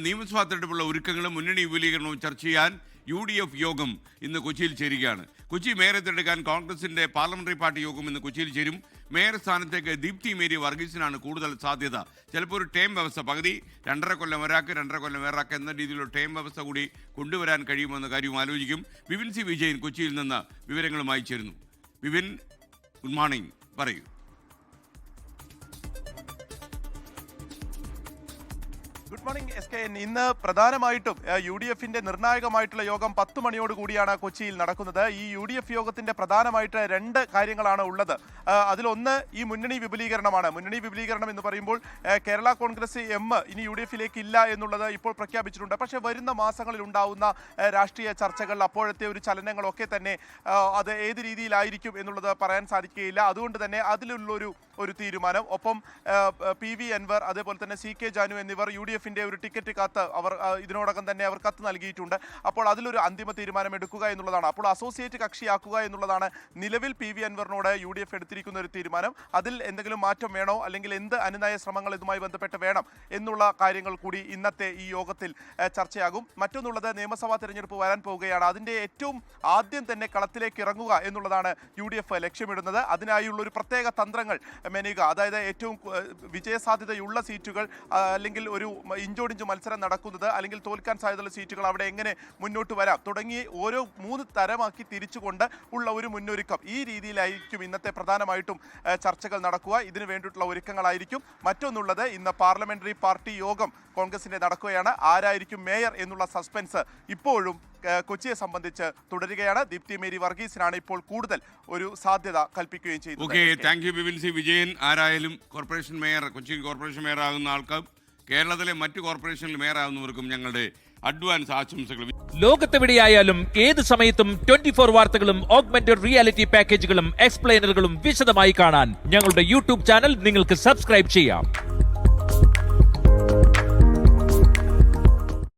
നിയമസഭാ തെരഞ്ഞെടുപ്പുള്ള ഒരുക്കങ്ങളും മുന്നണി വിപുലീകരണവും ചർച്ച ചെയ്യാൻ UDF യോഗം ഇന്ന് കൊച്ചിയിൽ ചേരുകയാണ്. കൊച്ചി മേയറെ തിരഞ്ഞെടുക്കാൻ കോൺഗ്രസിന്റെ പാർലമെന്ററി പാർട്ടി യോഗം ഇന്ന് കൊച്ചിയിൽ ചേരും. മേയർ സ്ഥാനത്തേക്ക് ദീപ്തി മേരി വർഗീസിനാണ് കൂടുതൽ സാധ്യത. ചിലപ്പോൾ ഒരു ടേം വ്യവസ്ഥ, പകുതി 2.5 കൊല്ലം ഒരാൾക്ക് 2.5 കൊല്ലം വേറാൾക്ക് എന്ന രീതിയിലുള്ള ടേം വ്യവസ്ഥ കൂടി കൊണ്ടുവരാൻ കഴിയുമെന്ന കാര്യവും ആലോചിക്കും. വിപിൻ സി വിജയൻ കൊച്ചിയിൽ നിന്ന് വിവരങ്ങളുമായി ചേരുന്നു. വിപിൻ, ഗുഡ് മോർണിംഗ്, പറയൂ. Good morning SKN. ഇന്ന് പ്രധാനമായിട്ടും UDFന്റെ നിർണായകമായിട്ടുള്ള യോഗം 10 മണിയോട് കൂടിയാണ് കൊച്ചിയിൽ നടക്കുന്നത്. ഈ UDF യോഗത്തിന്റെ പ്രധാനമായിട്ട് 2 കാര്യങ്ങളാണ് ഉള്ളത്. അതിലൊന്ന് ഈ മുന്നണി വിപുലീകരണമാണ്. മുന്നണി വിപുലീകരണം എന്ന് പറയുമ്പോൾ കേരള കോൺഗ്രസ് M ഇനി UDFിലേക്ക് ഇല്ല എന്നുള്ളത് ഇപ്പോൾ പ്രഖ്യാപിച്ചിട്ടുണ്ട്. പക്ഷേ വരുന്ന മാസങ്ങളിൽ ഉണ്ടാവുന്ന രാഷ്ട്രീയ ചർച്ചകൾ, അപ്പോഴത്തെ ഒരു ചലനങ്ങളൊക്കെ തന്നെ അത് ഏത് രീതിയിലായിരിക്കും എന്നുള്ളത് പറയാൻ സാധിക്കുകയില്ല. അതുകൊണ്ട് തന്നെ അതിലുള്ളൊരു തീരുമാനം, ഒപ്പം PV അൻവർ അതേപോലെ തന്നെ CK ജാനു എന്നിവർ UDFന്റെ ഒരു ടിക്കറ്റ് കത്ത് അവർ ഇതിനോടകം തന്നെ അവർ കത്ത് നൽകിയിട്ടുണ്ട്. അപ്പോൾ അതിലൊരു അന്തിമ തീരുമാനം എടുക്കുക എന്നുള്ളതാണ്. അപ്പോൾ അസോസിയേറ്റ് കക്ഷിയാക്കുക എന്നുള്ളതാണ് നിലവിൽ PV അൻവറിനോട് UDF എടുത്തിരിക്കുന്ന ഒരു തീരുമാനം. അതിൽ എന്തെങ്കിലും മാറ്റം വേണോ, അല്ലെങ്കിൽ എന്ത് അനുനയ ശ്രമങ്ങൾ ഇതുമായി ബന്ധപ്പെട്ട് വേണം എന്നുള്ള കാര്യങ്ങൾ കൂടി ഇന്നത്തെ ഈ യോഗത്തിൽ ചർച്ചയാകും. മറ്റൊന്നുള്ളത്, നിയമസഭാ തെരഞ്ഞെടുപ്പ് വരാൻ പോവുകയാണ്. അതിൻ്റെ ഏറ്റവും ആദ്യം തന്നെ കളത്തിലേക്ക് ഇറങ്ങുക എന്നുള്ളതാണ് UDF ലക്ഷ്യമിടുന്നത്. അതിനായുള്ള ഒരു പ്രത്യേക തന്ത്രങ്ങൾ മെനയുക, അതായത് ഏറ്റവും വിജയസാധ്യതയുള്ള സീറ്റുകൾ, അല്ലെങ്കിൽ ഒരു ഇഞ്ചോടിഞ്ച് മത്സരം നടക്കുന്നത്, അല്ലെങ്കിൽ തോൽക്കാൻ സാധ്യതയുള്ള സീറ്റുകൾ, അവിടെ എങ്ങനെ മുന്നോട്ട് വരാം തുടങ്ങി ഓരോ 3 തരമാക്കി തിരിച്ചുകൊണ്ട് ഉള്ള ഒരു മുന്നൊരുക്കം. ഈ രീതിയിലായിരിക്കും ഇന്നത്തെ പ്രധാനമായിട്ടും ചർച്ചകൾ നടക്കുക. ഇതിനു വേണ്ടിയിട്ടുള്ള ഒരുക്കങ്ങളായിരിക്കും. മറ്റൊന്നുള്ളത്, ഇന്ന് പാർലമെന്ററി പാർട്ടി യോഗം കോൺഗ്രസിന്റെ നടക്കുകയാണ്. ആരായിരിക്കും മേയർ എന്നുള്ള സസ്പെൻസ് ഇപ്പോഴും കൊച്ചിയെ സംബന്ധിച്ച് തുടരുകയാണ്. ദീപ്തി മേരി വർഗീസിനാണ് ഇപ്പോൾ കൂടുതൽ ഒരു സാധ്യത കൽപ്പിക്കുകയും ചെയ്തത്. Okay, thank you Vipin C Vijayan. ആരായാലും corporation mayor, Kochi corporation mayor ആകുന്ന ആൾക്ക് കേരളത്തിലെ മറ്റു കോർപ്പറേഷനിൽ മേയർ ആകുന്നവർക്കും ഞങ്ങളുടെ അഡ്വാൻസ് ആശംസകൾ. ലോകത്തെവിടെയായാലും ഏത് സമയത്തും 24 വാർത്തകളും ഓഗ്മെന്റഡ് റിയാലിറ്റി പാക്കേജുകളും എക്സ്പ്ലെയിനറുകളും വിശദമായി കാണാൻ ഞങ്ങളുടെ YouTube ചാനൽ നിങ്ങൾക്ക് സബ്സ്ക്രൈബ് ചെയ്യാം.